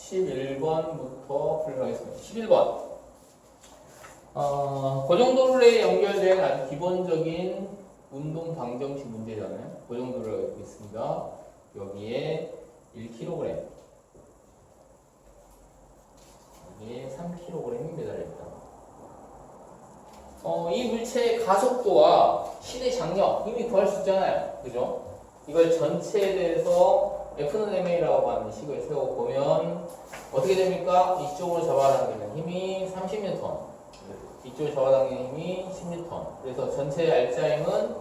11번부터 풀이하겠습니다. 11번. 고정도로에 연결된 아주 기본적인 운동 방정식 문제잖아요. 고정도로가 이렇게 있습니다. 여기에 1kg, 여기에 3kg이 매달려있다. 이 물체의 가속도와 실의 장력 이미 구할 수 있잖아요. 그죠? 이걸 전체에 대해서 F는 ma라고 하는 식을 세워보면 어떻게 됩니까? 이쪽으로 잡아당기는 힘이 30N, 이쪽으로 잡아당기는 힘이 10N. 그래서 전체 R자임은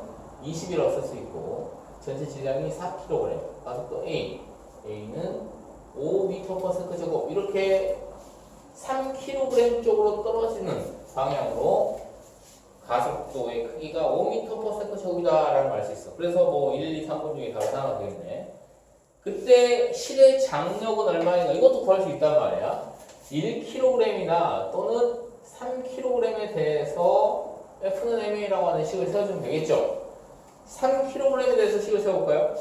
20이라고 쓸 수 있고 전체 질량이 4kg, 가속도 A는 5m/s 이렇게 3kg 쪽으로 떨어지는 방향으로 가속도의 크기가 5m/s이다 라는 걸 알 수 있어. 그래서 뭐 1, 2, 3번 중에 답이 하나가 되겠네. 그때 실의 장력은 얼마인가? 이것도 구할 수 있단 말이야. 1kg이나 또는 3kg에 대해서 F는 ma라고 하는 식을 세워주면 되겠죠. 3kg에 대해서 식을 세워볼까요?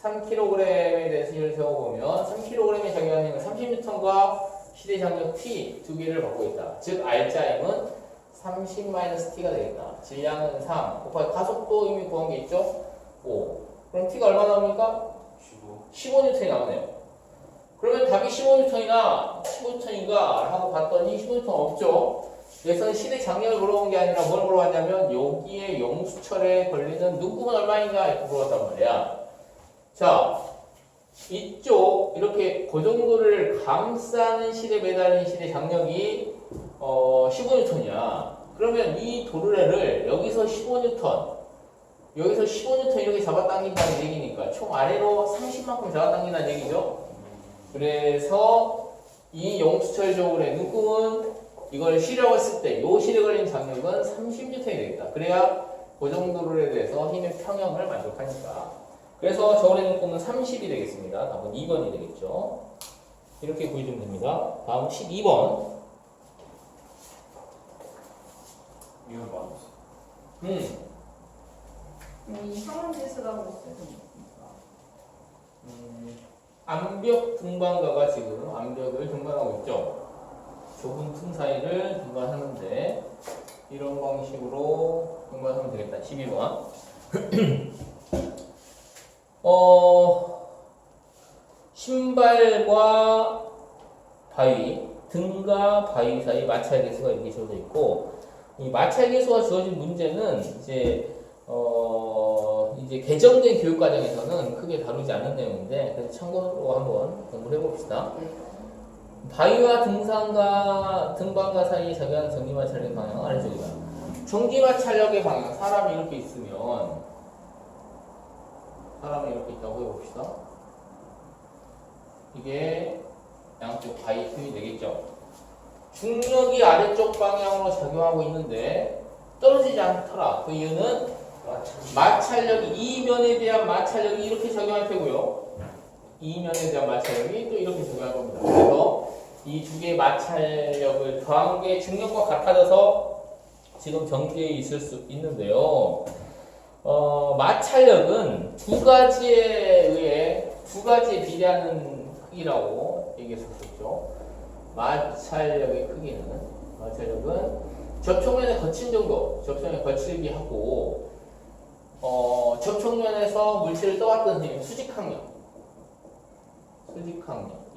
3kg에 대해서 식을 세워보면 3kg에 작용하는 힘은 30N과 실의 장력 T 두 개를 받고 있다. 즉 R자임은 30-T가 되겠다. 질량은 3 곱하기 가속도 이미 구한 게 있죠? 5. 그럼 T가 얼마 나옵니까? 15N이 나오네요. 그러면 답이 15N이나 15N인가 하고 봤더니 15N 없죠? 그래서 실의 장력을 물어본 게 아니라 뭘 물어봤냐면 여기에 용수철에 걸리는 눈금은 얼마인가 이렇게 물어봤단 말이야. 자, 이쪽 이렇게 고정도를 감싸는 실에 매달린 실의 장력이 15N이야. 그러면 이 도르래를 여기서 15N, 여기서 15N 이렇게 잡아당긴다는 얘기니까 총 아래로 30만큼 잡아당긴다는 얘기죠. 그래서 이 용수철 저울의 눈금은 이걸 시력을 쓸 때 이 실에 걸린 장력은 30N이 되겠다. 그래야 고정도르에 대해서 힘의 평형을 만족하니까. 그래서 저울의 눈금은 30이 되겠습니다. 답은 2번이 되겠죠. 이렇게 구해주면 됩니다. 다음 12번. 이건 맞았어. 이 상황지수라고 했어요. 암벽 등반가가 지금 암벽을 등반하고 있죠. 좁은 틈 사이를 등반하는데 이런 방식으로 등반하면 되겠다. 12번. 신발과 바위, 등과 바위 사이 마찰 계수가 이렇게 주어져 있고, 이 마찰 계수가 주어진 문제는 이제 개정된 교육 과정에서는 크게 다루지 않는 내용인데, 그래서 참고로 한번 공부를 해봅시다. 바위와 등반과 사이에 작용하는 전기 마찰력의 방향은 아래쪽이다. 전기 마찰력의 방향, 사람이 이렇게 있으면, 사람이 이렇게 있다고 해봅시다. 이게 양쪽 바위 틈이 되겠죠. 중력이 아래쪽 방향으로 작용하고 있는데 떨어지지 않더라. 그 이유는 마찰력이 이 면에 대한 마찰력이 이렇게 작용할 테고요. 이 면에 대한 마찰력이 또 이렇게 작용할 겁니다. 그래서 이 두 개의 마찰력을 더한 게 중력과 같아져서 지금 전기에 있을 수 있는데요. 마찰력은 두 가지에 비례하는 크기라고 얘기했었죠. 마찰력의 크기는, 마찰력은 접촉면에 거친 정도, 접촉면에 거칠게 하고, 접촉면에서 물질을 떠왔던 힘, 수직항력,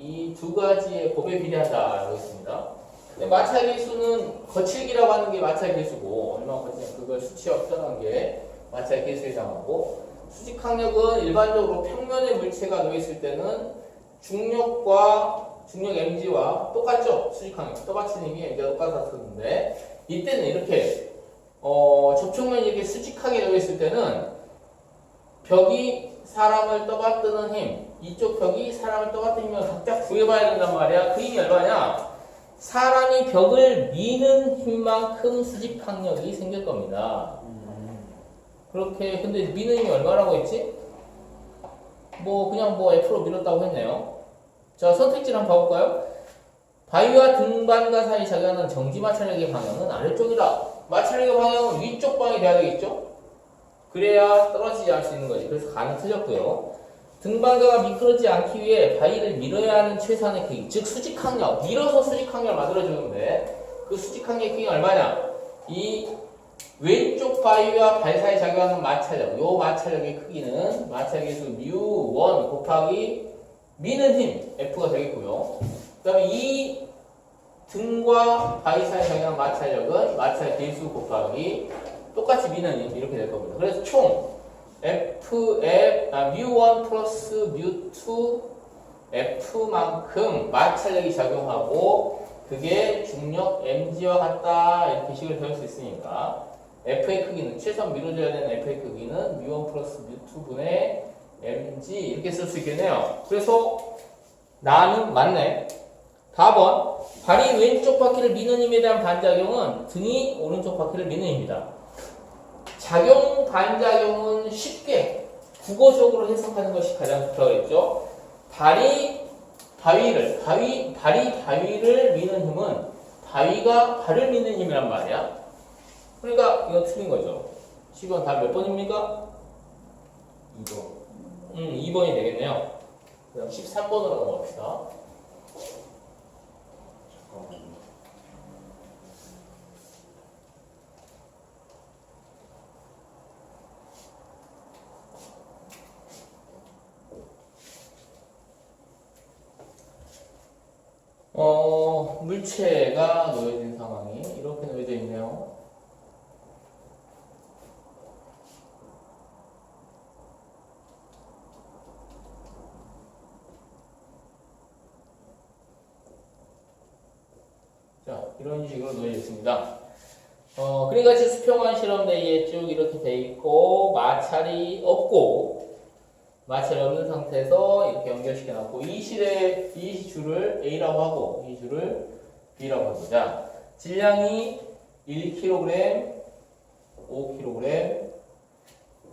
이 두 가지의 곱에 비례한다라고 했습니다. 근데 마찰 계수는 거칠기라고 하는 게 마찰 계수고, 얼마나 거칠냐, 그걸 수치와 표현한 게 마찰 계수에 해당하고, 수직항력은 일반적으로 평면에 물체가 놓여있을 때는 중력 mg와 똑같죠? 수직항력. 똑같은 힘이 mg가 똑같았었는데, 이때는 이렇게, 접촉면이 이렇게 수직하게 놓여있을 때는, 벽이 사람을 떠받드는 힘, 이쪽 벽이 사람을 떠받드는 힘을 각자 구해봐야 된단 말이야. 그 힘이 얼마냐? 사람이 벽을 미는 힘만큼 수직항력이 생길 겁니다. 그렇게, 근데 미는 힘이 얼마라고 했지? 그냥 F로 밀었다고 했네요. 자, 선택지를 한번 봐볼까요? 바위와 등반과 사이 작용하는 정지 마찰력의 방향은 아래쪽이다. 마찰력의 방향은 위쪽 방향이 돼야 되겠죠? 그래야 떨어지지 않을 수 있는 거지. 그래서 가는 틀렸고요. 등반가가 미끄러지지 않기 위해 바위를 밀어야 하는 최소한의 크기, 즉 수직항력, 밀어서 수직항력을 만들어주는데 그 수직항력의 크기가 얼마냐? 이 왼쪽 바위와 발 사이에 작용하는 마찰력, 요 마찰력의 크기는 마찰의 수 μ1 곱하기 미는 힘 F가 되겠고요. 그 다음에 이 등과 바위 사이에 작용하는 마찰력은 마찰 개수 곱하기 똑같이 미는 힘 이렇게 될 겁니다. 그래서 총 μ1 플러스 μ2 F만큼 마찰력이 작용하고 그게 중력 mg와 같다 이렇게 식을 배울 수 있으니까 F의 크기는 최소한 미뤄져야 되는 F의 크기는 μ1 플러스 μ2분의 mg 이렇게 쓸 수 있겠네요. 그래서 나는 맞네. 4번 발이 왼쪽 바퀴를 미는 힘에 대한 반작용은 등이 오른쪽 바퀴를 미는 힘이다. 작용 반작용은 쉽게 국어적으로 해석하는 것이 가장 좋다고 했죠. 발이 바위를 미는 힘은 바위가 발을 미는 힘이란 말이야. 그러니까 이거 틀린 거죠. 10번 답 몇 번입니까? 2번. 2번이 되겠네요. 그럼 13번으로 넘어갑시다. 잠깐만요. 물체가 놓여진 상황이 이렇게 놓여져 있네요. 자, 이런 식으로 놓여져 있습니다. 그러니까 수평원 실험대에 쭉 이렇게 돼 있고 마찰이 없고 마찰이 없는 상태에서 이렇게 연결시켜 놨고 이 줄을 A라고 하고 이 줄을 B라고 합니다. 질량이 1kg, 5kg,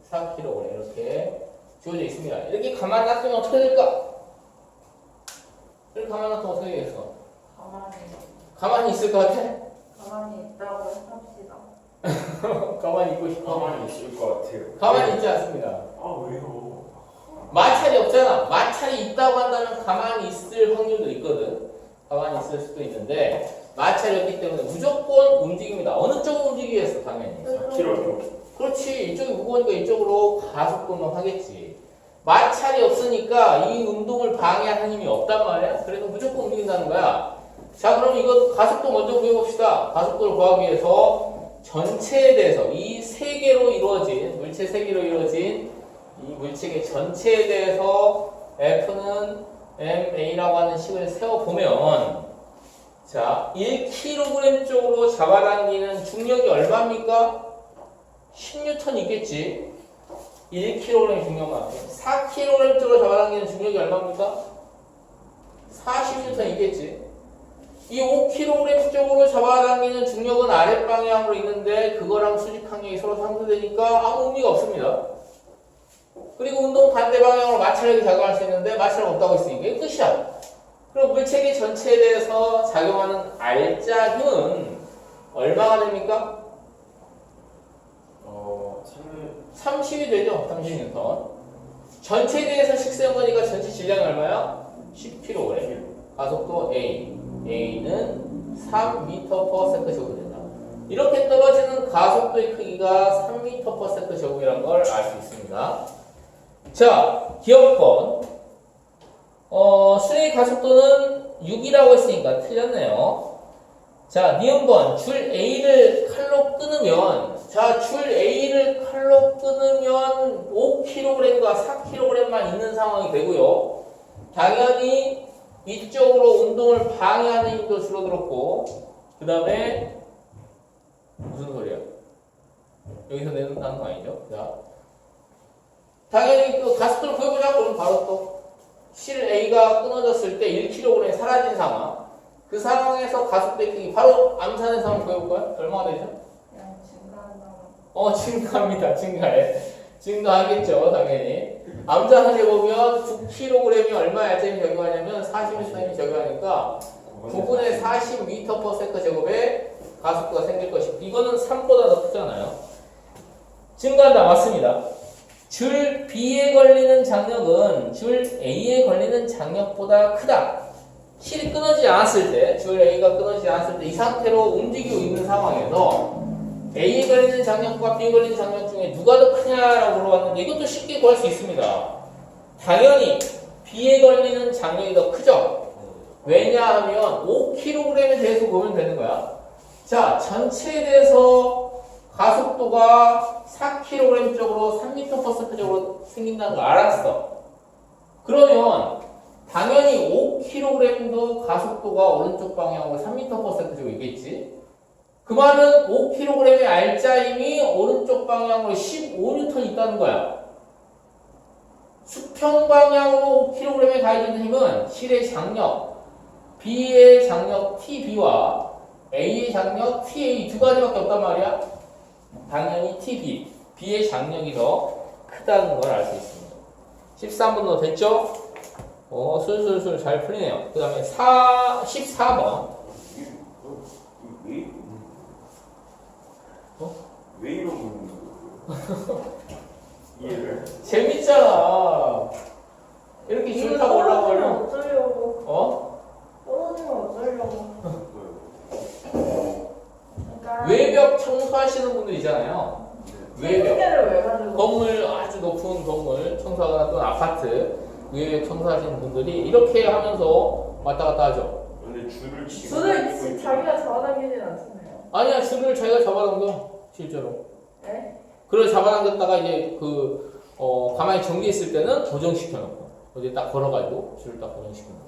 4kg 이렇게 주어져 있습니다. 이렇게 가만히 놔두면 어떻게 될까? 이렇게 가만히 놔두면 어떻게 되겠어? 가만히 있을 것 같아? 가만히 있다고 합시다. 가만히 있고 싶어? 가만히 있을 것 같아요. 가만히 있지 않습니다. 아 왜요? 마찰이 없잖아. 마찰이 있다고 한다면 가만히 있을 확률도 있거든. 가만히 있을 수도 있는데 마찰이 없기 때문에 무조건 움직입니다. 어느 쪽으로 움직이겠어? 당연히. 4kg. 그렇지. 이쪽이 무거우니까 이쪽으로 가속도만 하겠지. 마찰이 없으니까 이 운동을 방해하는 힘이 없단 말이야. 그래서 무조건 움직인다는 거야. 자, 그럼 이거 가속도 먼저 구해봅시다. 가속도를 구하기 위해서 전체에 대해서 이 세 개로 이루어진 물체 세 개로 이루어진 이 물체의 전체에 대해서 F는 ma라고 하는 식을 세워보면 자 1kg 쪽으로 잡아당기는 중력이 얼마입니까? 10N 있겠지. 1kg 중력만큼 4kg 쪽으로 잡아당기는 중력이 얼마입니까? 40N 있겠지. 이 5kg 쪽으로 잡아당기는 중력은 아랫방향으로 있는데 그거랑 수직항력이 서로 상쇄되니까 아무 의미가 없습니다. 그리고 운동 반대 방향으로 마찰력이 작용할 수 있는데 마찰력 없다고 했으니까 이게 끝이야. 그럼 물체계 전체에 대해서 작용하는 알짜 힘은 얼마가 됩니까? 30이 되죠. 30N. 전체에 대해서 식 세운 거니까 전체 질량이 얼마야? 10kg. 가속도 A. A는 3m/s 제곱 된다. 이렇게 떨어지는 가속도의 크기가 3m/s 제곱이라는 걸 알 수 있습니다. 자, 기억번. 수의 가속도는 6이라고 했으니까 틀렸네요. 자, 니은번. 줄 A를 칼로 끊으면, 자, 줄 A를 칼로 끊으면 5kg과 4kg만 있는 상황이 되고요. 당연히 이쪽으로 운동을 방해하는 힘도 줄어들었고, 그 다음에, 무슨 소리야? 여기서 내는다는 거 아니죠? 자. 당연히 그 가속도를 구해보자. 그럼 바로 또 실 A가 끊어졌을 때 1kg이 사라진 상황. 그 상황에서 가속도의 크기 바로 암산의 상황 구해볼까요? 얼마가 되죠? 그냥 증가한다고. 증가합니다. 증가해. 증가하겠죠. 당연히. 암산을 해보면 9kg이 얼마의 힘이 적용하냐면 40m 힘이 적용하니까 9분의 40m/s 제곱의 가속도가 생길 것이고 이거는 3보다 더 크잖아요. 증가한다. 맞습니다. 줄 B에 걸리는 장력은 줄 A에 걸리는 장력보다 크다. 실이 끊어지지 않았을 때, 줄 A가 끊어지지 않았을 때 이 상태로 움직이고 있는 상황에서 A에 걸리는 장력과 B에 걸리는 장력 중에 누가 더 크냐라고 물어봤는데 이것도 쉽게 구할 수 있습니다. 당연히 B에 걸리는 장력이 더 크죠. 왜냐하면 5kg에 대해서 보면 되는 거야. 자, 전체에 대해서 가속도가 4kg 쪽으로 3m/s 쪽으로 생긴다는 거 알았어. 그러면 당연히 5kg도 가속도가 오른쪽 방향으로 3m/s 쪽으로 있겠지. 그 말은 5kg의 알짜임이 오른쪽 방향으로 15N 있다는 거야. 수평 방향으로 5kg에 가해지는 힘은 실의 장력, B의 장력 TB와 A의 장력 TA 두 가지밖에 없단 말이야. 당연히 TB, B의 장력이 더 크다는 걸 알 수 있습니다. 13번도 됐죠? 술술술 잘 풀리네요. 그 다음에 14번. 왜 이러고 있는 거야? 이해를. 재밌잖아. 이렇게 줄 타고 올라가면 어쩌려고. 어? 떨어지면 어쩌려고. 그러니까 외벽 청소하시는 분들 있잖아요. 외벽. 개를 왜 가지고? 건물 아주 높은 건물 청소하거나 또는 아파트 외벽 청소하시는 분들이 이렇게 하면서 왔다 갔다 하죠. 근데 줄을 치고 줄을 있고 자기가 잡아당기진 않잖아요. 아니야, 줄을 자기가 잡아당겨 실제로. 네? 그걸 잡아당겼다가 이제 가만히 정지했을 때는 고정시켜 놓고 어디 딱 걸어가지고 줄을 딱 고정시켜 놓고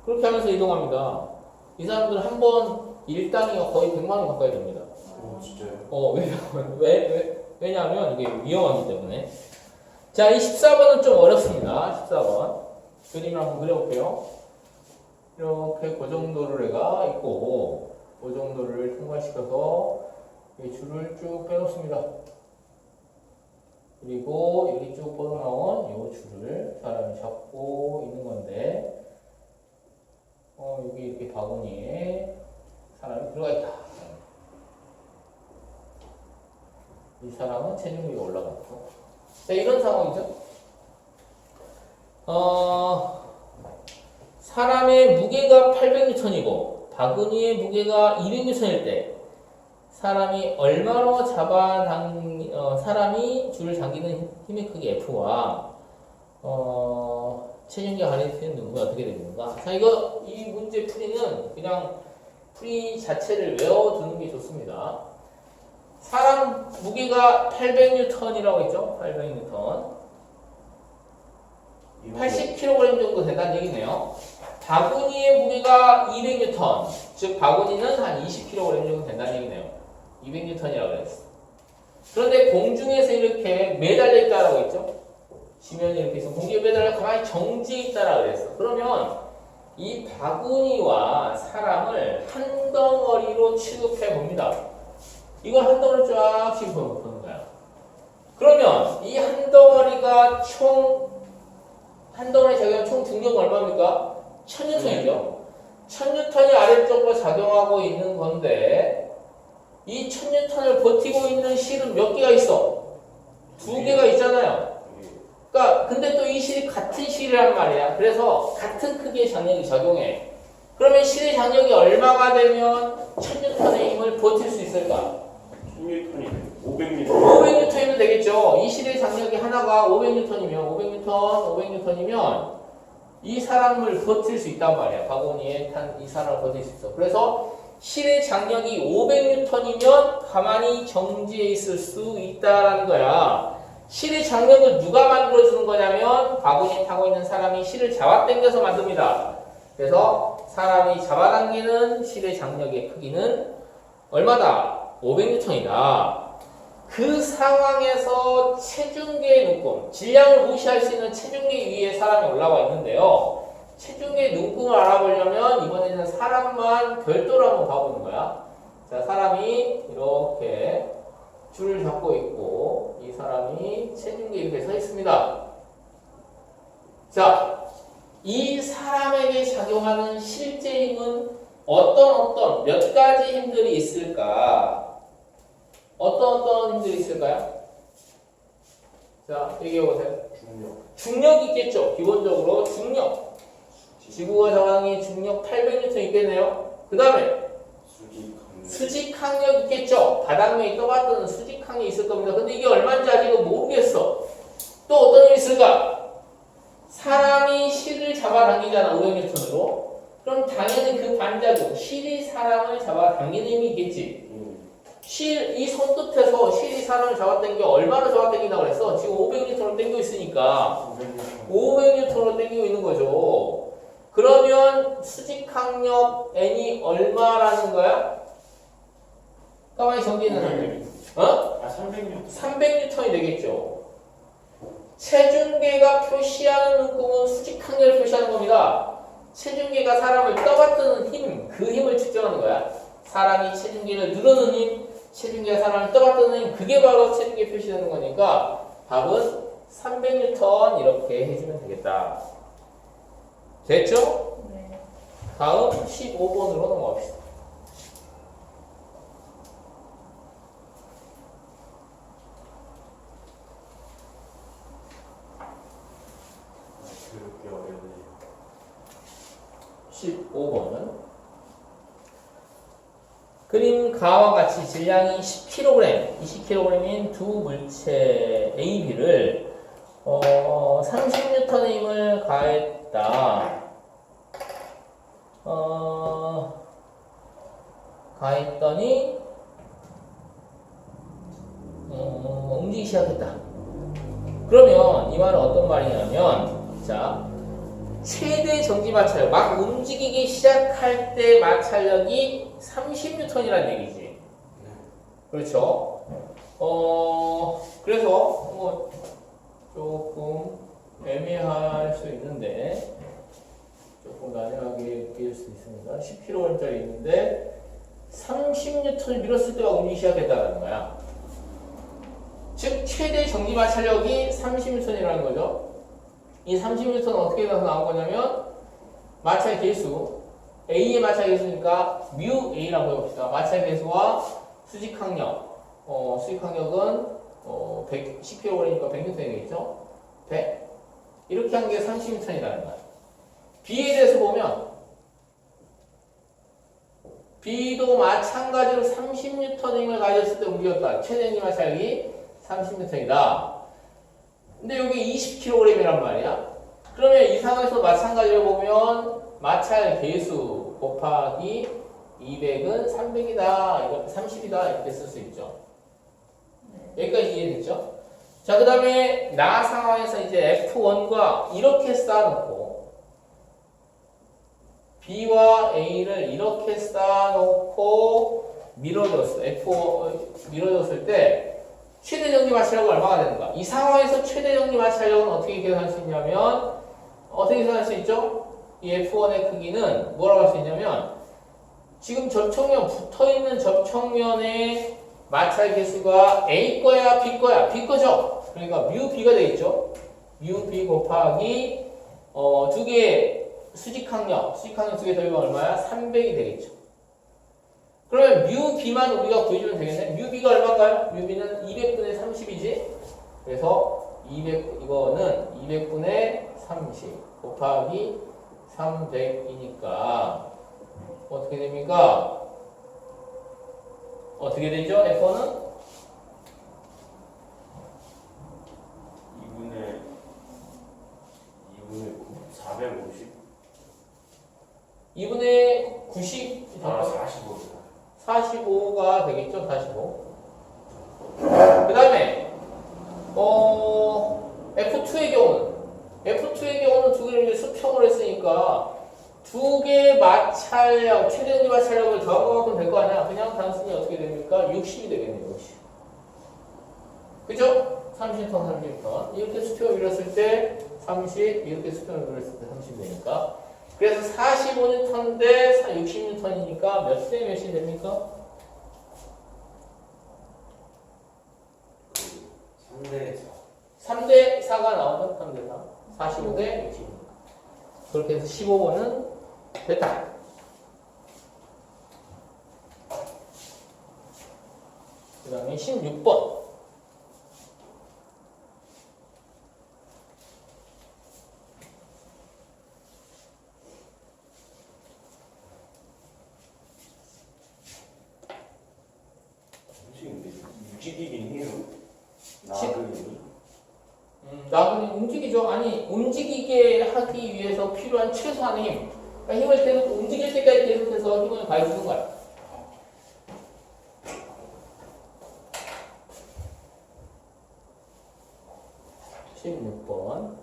그렇게 하면서 이동합니다. 이 사람들은 한 번 일당이가 거의 100만 원 가까이 됩니다. 진짜요? 왜냐하면 이게 위험하기 때문에. 자, 이 14번은 좀 어렵습니다. 14번. 그림을 한번 그려볼게요. 이렇게 고정도로가 있고, 고정도로를 통과시켜서 이 줄을 쭉 빼놓습니다. 그리고 여기 쭉 뻗어나온 이 줄을 사람이 잡고 있는 건데, 여기 이렇게 바구니에 사람이 들어가 있다. 이 사람은 체중비가 올라갔고. 자, 이런 상황이죠. 사람의 무게가 800N이고 바구니의 무게가 200N일 때 사람이 얼마로 사람이 줄을 당기는 힘의 크기 F와 체중계 가리는 누구가 어떻게 되는가? 자, 이 문제 풀이는 그냥 풀이 자체를 외워두는 게 좋습니다. 사람 무게가 800N이라고 했죠? 800N. 80kg 정도 된다는 얘기네요. 바구니의 무게가 200N, 즉 바구니는 한 20kg 정도 된다는 얘기네요. 200N이라고 그랬어. 그런데 공중에서 이렇게 매달려 있다라고 했죠? 지면이 이렇게 있어 공기에 매달려 가만히 정지해 있다라고 그랬어. 그러면 이 바구니와 사람을 한 덩어리로 취급해 봅니다. 이걸 한 덩어리 쫙 보는 거야. 그러면 이 한 덩어리가 한 덩어리 작용한 총 중력 얼마입니까? 1000N이죠. 1000N이 아래쪽으로 작용하고 있는 건데 이 1000N을 버티고 있는 실은 몇 개가 있어? 2개가 있잖아요. 그러니까 근데 또 이 실이 같은 실이란 말이야. 그래서 같은 크기의 장력이 작용해. 그러면 실의 장력이 얼마가 되면 1000N의 힘을 버틸 수 있을까? 1000N이면 500m. 500N이면 되겠죠. 이 실의 장력이 하나가 500N이면 500N이면 이 사람을 버틸 수 있단 말이야. 바구니에 탄 이 사람을 버틸 수 있어. 그래서 실의 장력이 500N이면 가만히 정지해 있을 수 있다라는 거야. 실의 장력을 누가 만들어주는 거냐면 바구니에 타고 있는 사람이 실을 잡아당겨서 만듭니다. 그래서 사람이 잡아당기는 실의 장력의 크기는 얼마다? 500N이다. 그 상황에서 체중계의 눈금, 질량을 무시할 수 있는 체중계 위에 사람이 올라와 있는데요. 체중계의 눈금을 알아보려면 이번에는 사람만 별도로 한번 봐보는 거야. 자, 사람이 이렇게 줄을 잡고 있고 이 사람이 체중계 이렇게 서 있습니다. 자, 이 사람에게 작용하는 실제 힘은 어떤 몇 가지 힘들이 있을까? 어떤 힘들이 있을까요? 자, 얘기해보세요. 중력. 중력 있겠죠? 기본적으로 중력. 지구가 정하는 중력 800N 있겠네요. 그 다음에 수직 강력. 수직 항력 있겠죠? 바닥면에 떠받드는 수직 항력이 있을 겁니다. 근데 이게 얼마인지 아직은 모르겠어. 또 어떤 일이 있을까? 사람이 실을 잡아당기잖아, 500N으로. 그럼 당연히 그 반작용, 실이 사람을 잡아당기는 힘이 있겠지. 실, 이 손끝에서 실이 사람을 잡아당겨 얼마나 잡아당긴다고 그랬어? 지금 500N으로 당기고 있으니까 500N으로 당기고 있는 거죠. 그러면 수직항력 N이 얼마라는 거야? 가만히 정리는 어? 300년. 300N이 되겠죠. 체중계가 표시하는 눈금은 수직항력을 표시하는 겁니다. 체중계가 사람을 떠받드는 힘, 그 힘을 측정하는 거야. 사람이 체중계를 누르는 힘, 체중계가 사람을 떠받드는 힘, 그게 바로 체중계 표시되는 거니까 답은 300N 이렇게 해주면 되겠다. 됐죠? 네. 다음 15번으로 넘어갑시다. 그렇게 어렵네요. 15번은 그림 가와 같이 질량이 10kg, 20kg인 두 물체 A, B를 30N의 힘을 가했다. 가했더니 움직이기 시작했다. 그러면 이 말은 어떤 말이냐면, 자, 최대 정지 마찰력, 막 움직이기 시작할 때 마찰력이 30N이라는 얘기지. 그렇죠? 그래서 뭐 조금 애매할 수 있는데 조금 난해하게 보일 수 있습니다. 10kg짜리 있는데 30N을 밀었을 때 막 움직이기 시작했다는 거야. 즉 최대 정지 마찰력이 30N이라는 거죠. 이 30N은 어떻게 나온 거냐면 마찰 계수 A의 마찰 계수니까 뮤 A라고 해봅시다. 마찰 계수와 수직 항력, 수직 항력은 10kg니까 100N이 되겠죠? 100 이렇게 한 게 30N이라는 거야. B에 대해서 보면 B도 마찬가지로 30N의 힘을 가졌을 때 움직였다. 최대 정지 마찰력이 30N이다. 근데 여기 20kg이란 말이야. 그러면 이 상황에서 마찬가지로 보면 마찰 계수 곱하기 200은 300이다. 이거 30이다. 이렇게 쓸 수 있죠. 여기까지 이해됐죠? 자, 그 다음에 나 상황에서 이제 F1과 이렇게 쌓아놓고 B와 A를 이렇게 쌓아놓고 밀어줬어. F1 밀어줬을 때 최대 정지 마찰력은 얼마가 되는가? 이 상황에서 최대 정지 마찰력은 어떻게 계산할 수 있냐면 어떻게 계산할 수 있죠? 이 F1의 크기는 뭐라고 할 수 있냐면 지금 접촉면 붙어있는 접촉면의 마찰 계수가 A 거야 B 거야? B 거죠? 그러니까 뮤 B가 되겠죠? 뮤 B 곱하기 두 개의 수직항력 두 개 더하면 얼마야? 300이 되겠죠. 그러면 뮤 B만 우리가 구해주면 되겠네. 뮤 B가 얼마인가요? 뮤 B는 200분의 30이지. 그래서 200 이거는 200분의 30 곱하기 300이니까 어떻게 됩니까? 어떻게 되죠? F1은 450? 2분의 90 45. 45가 되겠죠? 45. 그 다음에 F2의 경우는 두 개를 이제 수평을 했으니까 두 개의 마찰력, 최대 정지 마찰력을 더한 것만큼 될 거 아니야? 그냥 단순히 어떻게 됩니까? 60이 되겠네요. 60. 그죠? 30톤, 30톤. 이렇게 수평을 밀었을 때 30, 이렇게 수평을 밀었을 때 30 되니까. 그래서 45N 대 60N이니까 몇 대 몇이 됩니까? 3대 4. 3대 4가 나오죠? 3대 4. 45대 60입니다. 그렇게 해서 15번은 됐다. 그 다음에 16번. 나그네 움직이죠. 아니 움직이게 하기 위해서 필요한 최소한의 힘. 그러니까 힘을 계속 움직일 때까지 계속해서 힘을 가해주는 거야. (16번)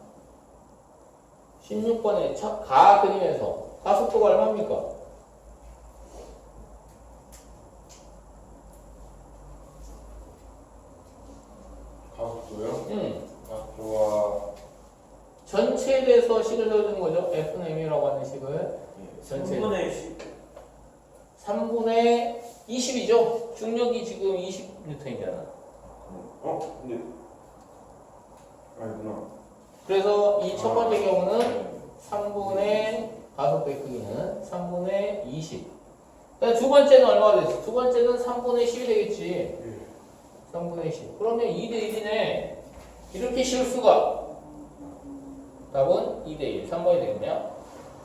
16번에 가 그림에서 가속도가 얼마입니까? 가속도요? 가속도가 전체에 대해서 식을 세워주는 거죠. F는 M이라고 하는 식을. 전체. 3분의 10. 3분의 20이죠. 중력이 지금 20N이잖아. 근데 아니구나. 그래서 이 첫 번째 경우는 3분의 가속도의 크기는 3분의 20. 그다음 두 번째는 얼마가 됐어? 두 번째는 3분의 10이 되겠지. 3분의 10. 그러면 2대 1이네. 이렇게 씌울 수가. 답은 2대 1. 3번이 되겠네요.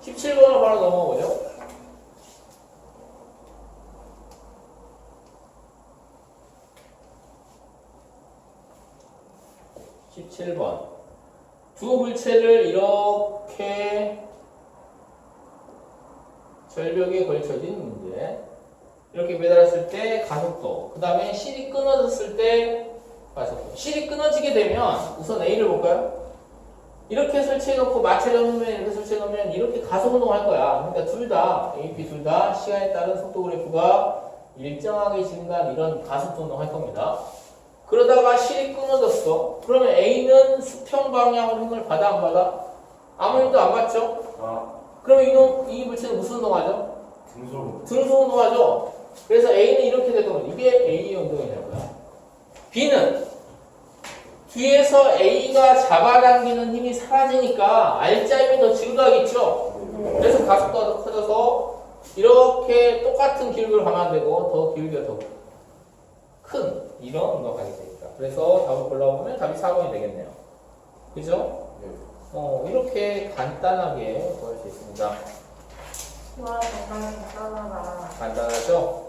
17번으로 바로 넘어가 보죠. (17번) 두 물체를 이렇게 절벽에 걸쳐진 문제. 이렇게 매달았을 때 가속도, 그 다음에 실이 끊어졌을 때 가속도. 실이 끊어지게 되면 우선 A를 볼까요? 이렇게 설치해놓고 마찰해놓으면 이렇게 설치해놓으면 이렇게 가속운동을 할 거야. 그러니까 둘 다 A, B 둘 다 시간에 따른 속도 그래프가 일정하게 증가한 이런 가속도 운동을 할 겁니다. 그러다가 실이 끊어졌어. 그러면 A는 수평 방향으로 힘을 받아 안 받아? 아무 힘도 안 받죠? 그러면 이 물체는 무슨 운동하죠? 등수 운동하죠? 그래서 A는 이렇게 될 겁니다. 이게 A의 운동이 될 거야. B는 뒤에서 A가 잡아당기는 힘이 사라지니까 R자 힘이 더 증가하겠죠? 그래서 가속도가 더 커져서 이렇게 똑같은 기울기로 가면 안 되고 더 기울기가 더 큰 이런 운동을 하게 되니까. 그래서 답을 골라보면 답이 4번이 되겠네요. 그죠? 이렇게 간단하게 구할 수 있습니다. 와, 정말 간단하다. 간단하죠?